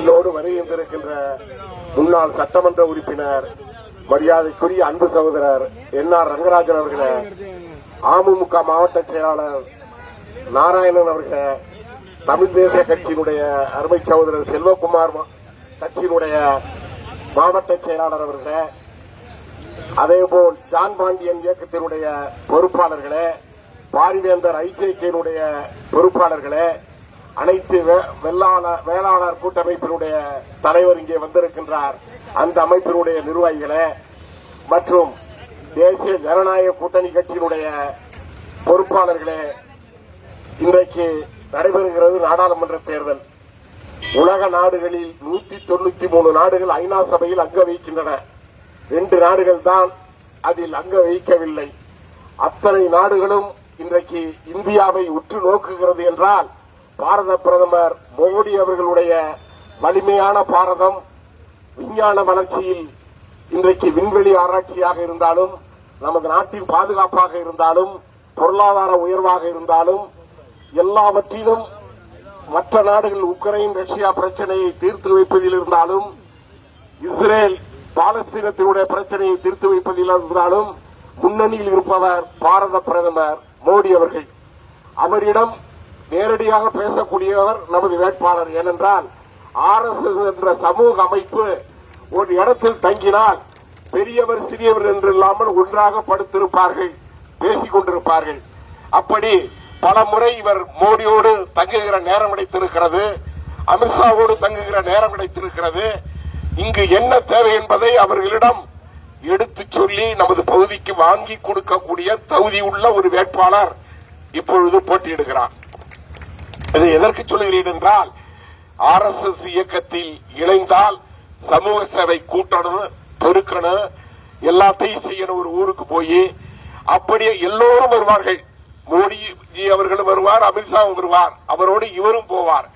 என்னோடு வருகின்றிருக்கின்ற முன்னாள் சட்டமன்ற உறுப்பினர் மரியாதைக்குரிய அன்பு சகோதரர் என்.ஆர். ரங்கராஜன் அவர்களே, அமமுக மாவட்ட செயலாளர் நாராயணன் அவர்களே, தமிழ் தேச கட்சியினுடைய அருமை சகோதரர் செல்வகுமார் கட்சியினுடைய மாவட்ட செயலாளர் அவர்களே, அதேபோல் ஜான் பாண்டியன் இயக்கத்தினுடைய பொறுப்பாளர்களே, பாரிவேந்தர் ஐஜேகேனுடைய பொறுப்பாளர்களே, அனைத்து வேளாளர் கூட்டமைப்பினுடைய தலைவர் இங்கே வந்திருக்கின்றார், அந்த அமைப்பினுடைய நிர்வாகிகளே, மற்றும் தேசிய ஜனநாயக கூட்டணி கட்சியினுடைய பொறுப்பாளர்களே, இன்றைக்கு நடைபெறுகிறது நாடாளுமன்ற தேர்தல். உலக நாடுகளில் 193 நாடுகள் ஐநா சபையில் அங்க வகிக்கின்றன. 2 நாடுகள் தான் அதில் அங்க வகிக்கவில்லை. அத்தனை நாடுகளும் இன்றைக்கு இந்தியாவை உற்று நோக்குகிறது என்றால் பாரத பிரதமர் மோடி அவர்களுடைய வலிமையான பாரதம் விஞ்ஞான வளர்ச்சியில் இன்றைக்கு விண்வெளி ஆராய்ச்சியாக இருந்தாலும், நமது நாட்டின் பாதுகாப்பாக இருந்தாலும், பொருளாதார உயர்வாக இருந்தாலும், எல்லாவற்றிலும் மற்ற நாடுகள் உக்ரைன் ரஷ்யா பிரச்சனையை தீர்த்து வைப்பதில் இருந்தாலும், இஸ்ரேல் பாலஸ்தீனத்தினுடைய பிரச்சனையை தீர்த்து வைப்பதில் இருந்தாலும் முன்னணியில் இருப்பவர் பாரத பிரதமர் மோடி அவர்கள். அவரிடம் நேரடியாக பேசக்கூடியவர் நமது வேட்பாளர். ஏனென்றால் RSS என்ற சமூக அமைப்பு ஒரு இடத்தில் தங்கினால் பெரியவர் சிறியவர் என்று இல்லாமல் ஒன்றாக படுத்திருப்பார்கள், பேசிக் கொண்டிருப்பார்கள். அப்படி பல முறை இவர் மோடியோடு தங்குகிற நேரம் கிடைத்திருக்கிறது, அமித்ஷாவோடு தங்குகிற நேரம் கிடைத்திருக்கிறது. இங்கு என்ன தேவை என்பதை அவர்களிடம் எடுத்துச் சொல்லி நமது பகுதிக்கு வாங்கி கொடுக்கக்கூடிய தகுதி உள்ள ஒரு வேட்பாளர் இப்பொழுது போட்டியிடுகிறார். இதை எதற்கு சொல்கிறேன் என்றால், RSS இயக்கத்தில் இணைந்தால் சமூக சேவை கூட்டணும், பெருக்கணும், எல்லாத்தையும் செய்யணும். ஒரு ஊருக்கு போய் அப்படியே எல்லோரும் வருவார்கள். மோடிஜி அவர்களும் வருவார், அமித்ஷாவும் வருவார், அவரோடு இவரும் போவார்.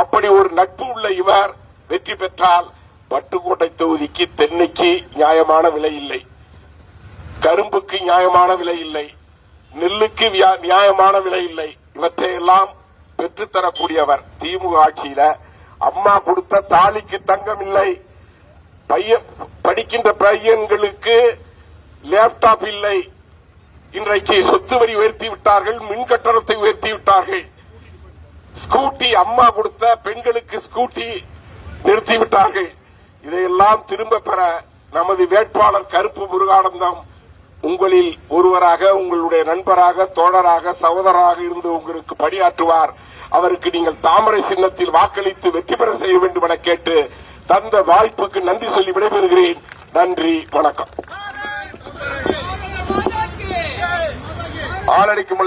அப்படி ஒரு நட்பு உள்ள இவர் வெற்றி பெற்றால் பட்டுக்கோட்டை தொகுதிக்கு தென்னைக்கு நியாயமான விலை இல்லை, கரும்புக்கு நியாயமான விலை இல்லை, நெல்லுக்கு நியாயமான விலை இல்லை. இவற்றையெல்லாம் பெற்றுத்தரக்கூடியவர். திமுக ஆட்சியில அம்மா கொடுத்த தாலிக்கு தங்கம் இல்லை, படிக்கின்ற பையன்களுக்கு லேப்டாப் இல்லை. இன்றைக்கு சொத்து வரி உயர்த்தி விட்டார்கள், மின் கட்டணத்தை உயர்த்தி விட்டார்கள். ஸ்கூட்டி அம்மா கொடுத்த பெண்களுக்கு ஸ்கூட்டி நிறுத்திவிட்டார்கள். இதையெல்லாம் திரும்ப பெற நமது வேட்பாளர் கருப்பு முருகானந்தம் உங்களில் ஒருவராக, உங்களுடைய நண்பராக, தோழராக, சகோதரராக இருந்து உங்களுக்கு பணியாற்றுவார். அவருக்கு நீங்கள் தாமரை சின்னத்தில் வாக்களித்து வெற்றி பெற செய்ய வேண்டும் என கேட்டு தந்த வாய்ப்புக்கு நன்றி சொல்லி விடைபெறுகிறேன். நன்றி, வணக்கம். ஆளடிக்கும்